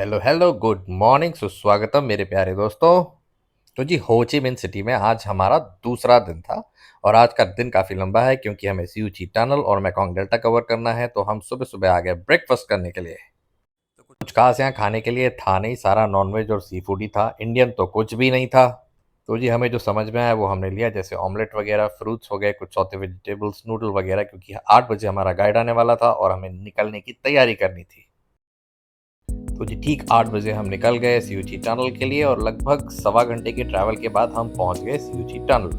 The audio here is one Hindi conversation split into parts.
हेलो हेलो गुड मॉर्निंग सुस्वागतम मेरे प्यारे दोस्तों। तो जी हो ची मिन सिटी में आज हमारा दूसरा दिन था। और आज का दिन काफ़ी लंबा है क्योंकि हमें सियूची टनल और मेकोंग डेल्टा कवर करना है। तो हम सुबह सुबह आ गए ब्रेकफास्ट करने के लिए। तो कुछ खास यहाँ खाने के लिए था नहीं, सारा नॉनवेज और सी फूड ही था। इंडियन तो कुछ भी नहीं था। तो जी हमें जो समझ में आया वो हमने लिया, जैसे ऑमलेट वगैरह, फ्रूट्स हो गए, कुछ सौते वेजिटेबल्स, नूडल वगैरह, क्योंकि 8 बजे हमारा गाइड आने वाला था और हमें निकलने की तैयारी करनी थी। तो जी ठीक 8 बजे हम निकल गए सियूची टनल के लिए और लगभग सवा घंटे के ट्रैवल के बाद हम पहुंच गए सियूची टनल।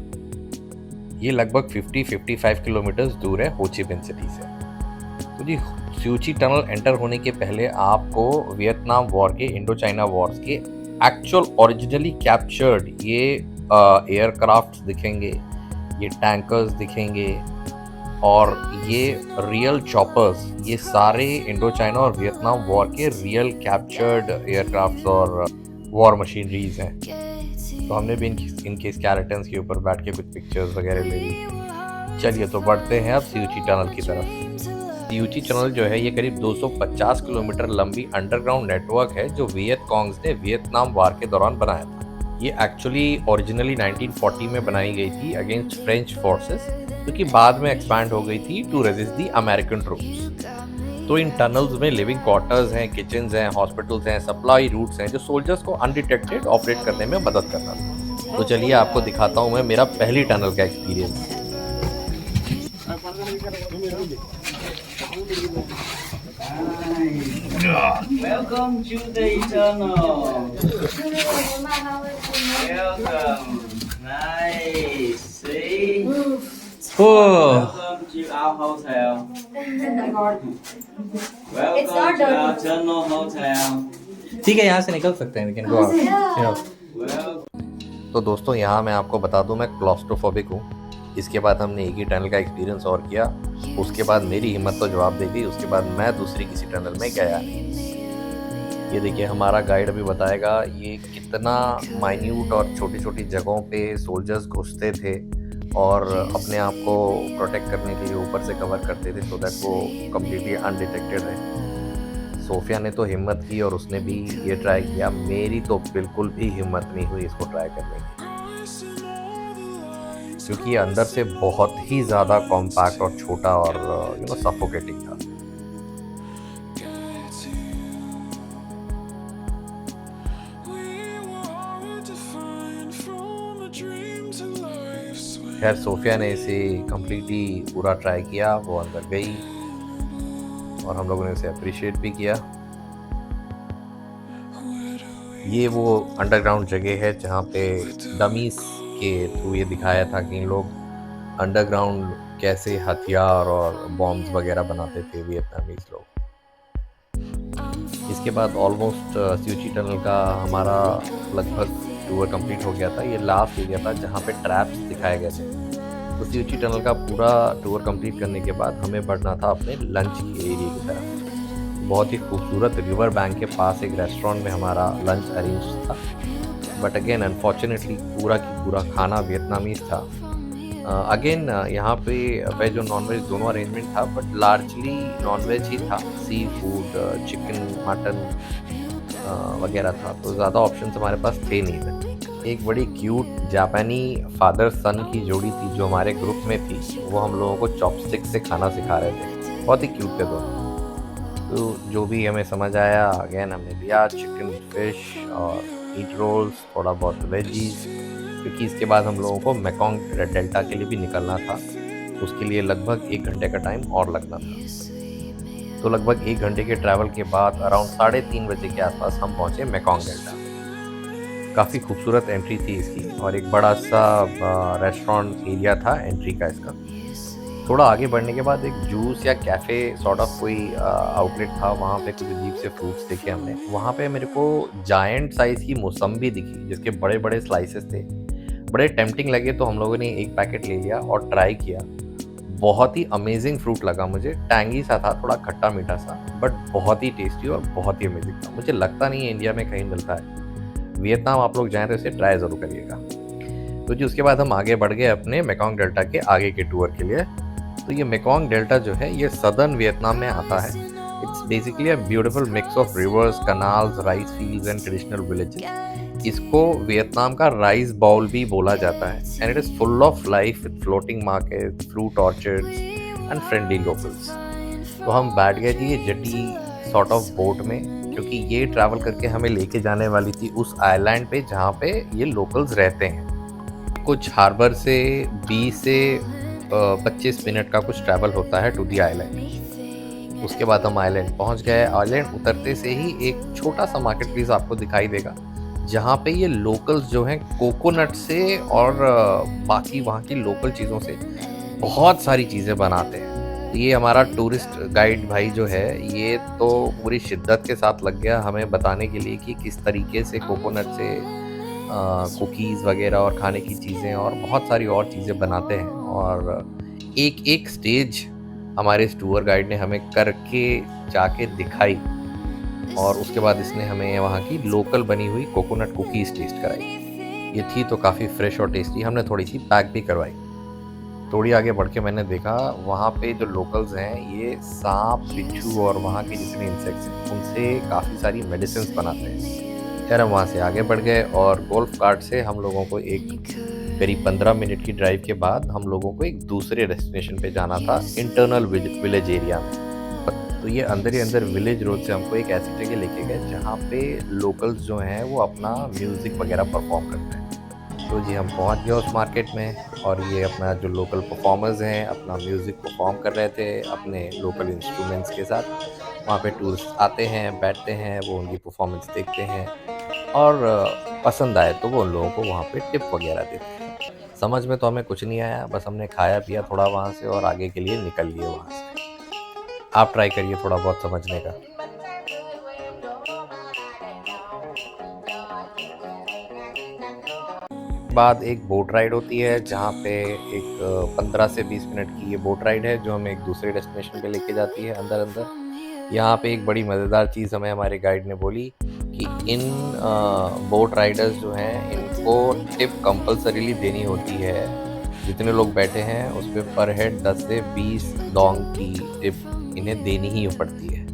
ये लगभग 50-55 किलोमीटर दूर है हो ची मिन सिटी से। तो जी सियूची टनल एंटर होने के पहले आपको वियतनाम वॉर के, इंडो चाइना वॉर्स के एक्चुअल ओरिजिनली कैप्चर्ड ये एयरक्राफ्ट दिखेंगे, ये टैंकर्स दिखेंगे और ये रियल चॉपर्स, ये सारे इंडो चाइना और वियतनाम वॉर के रियल कैप्चर्ड एयरक्राफ्ट्स और वॉर मशीनरीज हैं। तो हमने भी इनके स्केलेटन्स के ऊपर बैठ के कुछ पिक्चर्स वगैरह ले ली। चलिए तो बढ़ते हैं अब सियूची टनल की तरफ। सियूची टनल जो है ये करीब 250 किलोमीटर लंबी अंडरग्राउंड नेटवर्क है जो वियतकॉन्ग्स ने वियतनाम वार के दौरान बनाया था। ये एक्चुअली ओरिजिनली 1940 में बनाई गई थी अगेंस्ट फ्रेंच फोर्सेस, जो कि बाद में एक्सपैंड हो गई थी to resist the American troops. तो इन टनल्स में लिविंग क्वार्टर्स हैं, किचन्स हैं, हॉस्पिटल्स हैं, सप्लाई रूट्स हैं जो सोल्जर्स को अनडिटेक्टेड ऑपरेट करने में मदद करता था। तो चलिए आपको दिखाता हूँ मैं मेरा पहली टनल का experience. Welcome to the tunnel. Welcome. Nice. See? Welcome to our hotel. Welcome to our tunnel hotel. ठीक है, यहाँ से निकल सकते हैं, we can go out. Well, तो दोस्तों यहाँ मैं आपको बता दूँ मैं क्लॉस्ट्रोफोबिक हूँ। इसके बाद हमने एक ही टनल का एक्सपीरियंस और किया। उसके बाद मेरी हिम्मत तो जवाब दे दी, उसके बाद मैं दूसरी किसी टनल में गया नहीं। ये देखिए हमारा गाइड अभी बताएगा ये कितना माइन्यूट और छोटी छोटी जगहों पे सोल्जर्स घुसते थे और अपने आप को प्रोटेक्ट करने के लिए ऊपर से कवर करते थे सो दैट वो कम्प्लीटली अनडिटेक्टेड रहे। सोफिया ने तो हिम्मत की और उसने भी ये ट्राई किया। मेरी तो बिल्कुल भी हिम्मत नहीं हुई इसको ट्राई करने की, क्योंकि ये अंदर से बहुत ही ज़्यादा कॉम्पैक्ट और छोटा और सफोकेटिंग था। खैर सोफिया ने इसे कम्प्लीटली पूरा ट्राई किया, वो अंदर गई और हम लोगों ने उसे अप्रिशिएट भी किया। ये वो अंडरग्राउंड जगह है जहाँ पे डमीज के थ्रू ये दिखाया था कि इन लोग अंडरग्राउंड कैसे हथियार और बॉम्ब्स वगैरह बनाते थे वियतनामीज लोग। इसके बाद ऑलमोस्ट सियूची टनल का हमारा लगभग टूर कंप्लीट हो गया था। ये लास्ट एरिया था जहाँ पे ट्रैप्स दिखाए गए थे। तो सियूची टनल का पूरा टूर कंप्लीट करने के बाद हमें बढ़ना था अपने लंच के एरिया की तरफ। बहुत ही खूबसूरत रिवर बैंक के पास एक रेस्टोरेंट में हमारा लंच अरेंज था, बट अगेन अनफॉर्चुनेटली पूरा की पूरा खाना वियतनामीज था। अगेन यहाँ पे वेज और नॉनवेज दोनों अरेंजमेंट था, बट लार्जली नॉनवेज ही था। सी फूड, चिकन, मटन वगैरह था, तो ज़्यादा ऑप्शंस हमारे पास थे नहीं थे। एक बड़ी क्यूट जापानी फादर सन की जोड़ी थी जो हमारे ग्रुप में थी, वो हम लोगों को चॉपस्टिक से खाना सिखा रहे थे। बहुत ही क्यूट थे दोनों। तो जो भी हमें समझ आया अगेन हमने लिया चिकन, फिश और मीट रोल्स, थोड़ा बहुत वेजीज, क्योंकि इसके बाद हम लोगों को मेकोंग डेल्टा के लिए भी निकलना था। उसके लिए लगभग 1 घंटे का टाइम और लगना था। तो लगभग 1 घंटे के ट्रैवल के बाद अराउंड 3:30 बजे के आसपास हम पहुँचे मेकोंग डेल्टा। काफ़ी खूबसूरत एंट्री थी इसकी और एक बड़ा सा रेस्टोरेंट एरिया था एंट्री का इसका। थोड़ा आगे बढ़ने के बाद एक जूस या कैफ़े सॉर्ट ऑफ कोई आउटलेट था, वहाँ पे कुछ अजीब से फ्रूट्स देखे हमने। वहाँ पे मेरे को जायंट साइज़ की मौसम्बी दिखी जिसके बड़े बड़े स्लाइसेस थे। बड़े टेम्पटिंग लगे तो हम लोगों ने एक पैकेट ले लिया और ट्राई किया। बहुत ही अमेजिंग फ्रूट लगा मुझे, टैंगी सा था, थोड़ा खट्टा मीठा सा, बट बहुत ही टेस्टी और बहुत ही अमेजिंग था। मुझे लगता नहीं है इंडिया में कहीं मिलता है। वियतनाम आप लोग जाएँ तो इसे ट्राई ज़रूर करिएगा। तो जी उसके बाद हम आगे बढ़ गए अपने मेकोंग डेल्टा के आगे के टूर के लिए। तो ये मेकोंग डेल्टा जो है ये सदर्न वियतनाम में आता है It's basically a beautiful mix of rivers, canals, rice fields and traditional villages. इसको वियतनाम का राइस बाउल भी बोला जाता है and it is full of life with floating markets, fruit orchards and friendly locals. तो हम बैठ गए जी ये जटी सॉर्ट ऑफ बोट में, क्योंकि ये ट्रैवल करके हमें लेके जाने वाली थी उस आइलैंड पे जहाँ पे ये लोकल्स रहते हैं। कुछ हार्बर से 20 से 25 मिनट का कुछ ट्रैवल होता है टू दी आइलैंड। उसके बाद हम आइलैंड पहुंच गए। आइलैंड उतरते से ही एक छोटा सा मार्केट प्लेस आपको दिखाई देगा, जहाँ पे ये लोकल्स जो हैं कोकोनट से और बाकी वहाँ की लोकल चीज़ों से बहुत सारी चीज़ें बनाते हैं। ये हमारा टूरिस्ट गाइड भाई जो है ये तो पूरी शिद्दत के साथ लग गया हमें बताने के लिए कि किस तरीके से कोकोनट से कुकीज़ वगैरह और खाने की चीज़ें और बहुत सारी और चीज़ें बनाते हैं। और एक एक स्टेज हमारे इस टूर गाइड ने हमें करके जाके दिखाई, और उसके बाद इसने हमें वहाँ की लोकल बनी हुई कोकोनट कुकीज़ टेस्ट कराई। ये थी तो काफ़ी फ्रेश और टेस्टी। हमने थोड़ी सी पैक भी करवाई। थोड़ी आगे बढ़ के मैंने देखा वहाँ पे जो लोकल्स हैं ये सांप, बिच्छू और वहाँ के जितने इंसेक्ट्स हैं उनसे काफ़ी सारी मेडिसिन बनाते हैं। खैर हम वहाँ से आगे बढ़ गए और गोल्फ कार्ट से हम लोगों को एक करीब 15 मिनट की ड्राइव के बाद हम लोगों को एक दूसरे डेस्टिनेशन पे जाना था, इंटरनल विलेज एरिया में। तो ये अंदर ही अंदर विलेज रोड से हमको एक ऐसी जगह लेके गए जहाँ पे लोकल्स जो हैं वो अपना म्यूज़िक वगैरह परफॉर्म करते हैं। तो जी हम पहुँच गए उस मार्केट में, और ये अपना जो लोकल परफॉर्मर्स हैं अपना म्यूज़िक परफॉर्म कर रहे थे अपने लोकल इंस्ट्रूमेंट्स के साथ। वहाँ पे टूरिस्ट आते हैं, बैठते हैं, वो उनकी परफॉर्मेंस देखते हैं और पसंद आए तो वो उन लोगों को वहाँ पे टिप वगैरह देते हैं। समझ में तो हमें कुछ नहीं आया, बस हमने खाया पिया थोड़ा वहाँ से और आगे के लिए निकल लिए वहाँ से। आप ट्राई करिए थोड़ा बहुत समझने का। बाद एक बोट राइड होती है जहाँ पे एक 15 से 20 मिनट की ये बोट राइड है जो हमें एक दूसरे डेस्टिनेशन पे लेके जाती है अंदर अंदर। यहाँ पे एक बड़ी मज़ेदार चीज़ हमें हमारे गाइड ने बोली कि इन बोट राइडर्स जो हैं इनको टिप कंपलसरीली देनी होती है। जितने लोग बैठे हैं उस पर पर हेड 10 से 20 डोंग की टिप इन्हें देनी ही पड़ती है,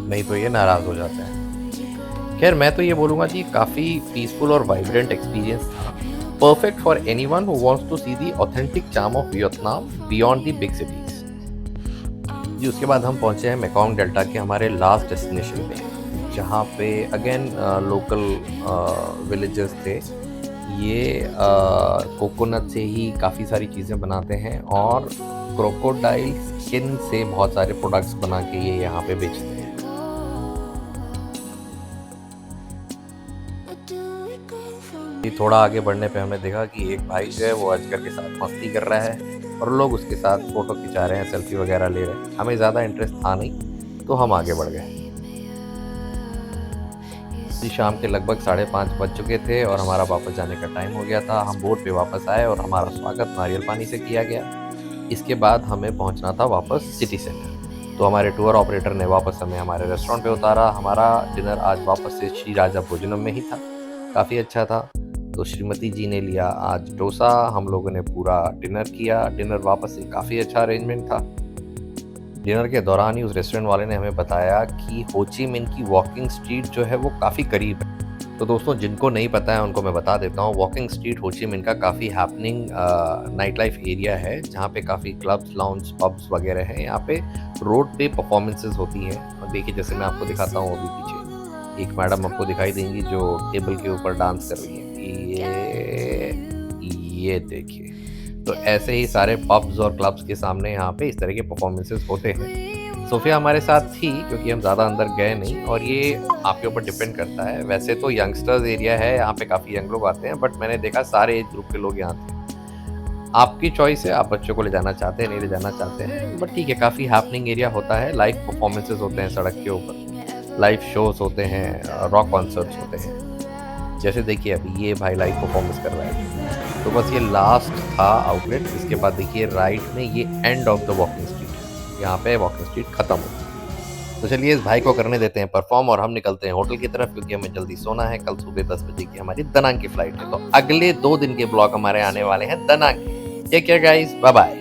नहीं तो ये नाराज़ हो जाते हैं। खैर मैं तो ये बोलूँगा कि काफ़ी पीसफुल और वाइब्रेंट एक्सपीरियंस था, perfect for anyone who wants to see the authentic charm of Vietnam beyond the big cities. जी उसके बाद हम पहुँचे हैं मेकोंग डेल्टा के हमारे लास्ट डेस्टिनेशन पे, जहाँ पे अगेन लोकल विलेजेस थे। ये कोकोनट से ही काफ़ी सारी चीज़ें बनाते हैं और क्रोकोडाइल स्किन से बहुत सारे प्रोडक्ट्स बना के ये यहाँ पे बेचते हैं। थोड़ा आगे बढ़ने पे हमने देखा कि एक भाई जो है वो अजगर के साथ मस्ती कर रहा है और लोग उसके साथ फ़ोटो खिंचा रहे हैं, सेल्फी वगैरह ले रहे हैं। हमें ज़्यादा इंटरेस्ट था नहीं तो हम आगे बढ़ गए। शाम के लगभग 5:30 बज चुके थे और हमारा वापस जाने का टाइम हो गया था। हम बोट पे वापस आए और हमारा स्वागत नारियल पानी से किया गया। इसके बाद हमें पहुंचना था वापस सिटी सेंटर। तो हमारे टूर ऑपरेटर ने वापस हमें हमारे रेस्टोरेंट पे उतारा। हमारा डिनर आज वापस से श्री राजा भोजनम में ही था, काफ़ी अच्छा था। तो श्रीमती जी ने लिया आज डोसा, हम लोगों ने पूरा डिनर किया। डिनर वापस से काफ़ी अच्छा अरेंजमेंट था। डिनर के दौरान ही उस रेस्टोरेंट वाले ने हमें बताया कि हो ची मिन की वॉकिंग स्ट्रीट जो है वो काफ़ी करीब है। तो दोस्तों जिनको नहीं पता है उनको मैं बता देता हूँ, वॉकिंग स्ट्रीट हो ची मिन का काफ़ी हैपनिंग नाइट लाइफ एरिया है, जहाँ पे काफ़ी क्लब्स, लाउंज, पब्स वगैरह हैं। यहाँ पे रोड पे परफॉर्मेंसेस होती हैं। और देखिए जैसे मैं आपको दिखाता हूँ अभी पीछे एक मैडम आपको दिखाई देंगी जो टेबल के ऊपर डांस कर रही है। ये देखिए, तो ऐसे ही सारे पब्स और क्लब्स के सामने यहाँ पे इस तरह के परफॉर्मेंसेस होते हैं। सोफिया हमारे साथ थी क्योंकि हम ज़्यादा अंदर गए नहीं, और ये आपके ऊपर डिपेंड करता है। वैसे तो यंगस्टर्स एरिया है, यहाँ पे काफ़ी यंग लोग आते हैं, बट मैंने देखा सारे एज ग्रुप के लोग यहाँ थे। आपकी चॉइस है, आप बच्चों को ले जाना चाहते हैं, नहीं ले जाना चाहते हैं, बट ठीक है। काफ़ी हैपनिंग एरिया होता है, लाइव परफॉर्मेंसेज होते हैं सड़क के ऊपर, लाइव शोज होते हैं, रॉक कॉन्सर्ट्स होते हैं। जैसे देखिए अभी ये भाई लाइव परफॉर्मेंस कर रहा है। तो बस ये लास्ट था आउटलेट। इसके बाद देखिए राइट में ये end of the walking street है, यहाँ पे वॉकिंग स्ट्रीट खत्म होती है। तो चलिए इस भाई को करने देते हैं परफॉर्म और हम निकलते हैं होटल की तरफ, क्योंकि हमें जल्दी सोना है। कल सुबह 10 बजे की हमारी दनांग की फ्लाइट है। तो अगले 2 दिन के ब्लॉग हमारे आने वाले हैं दनांग के। Take care guys, bye bye.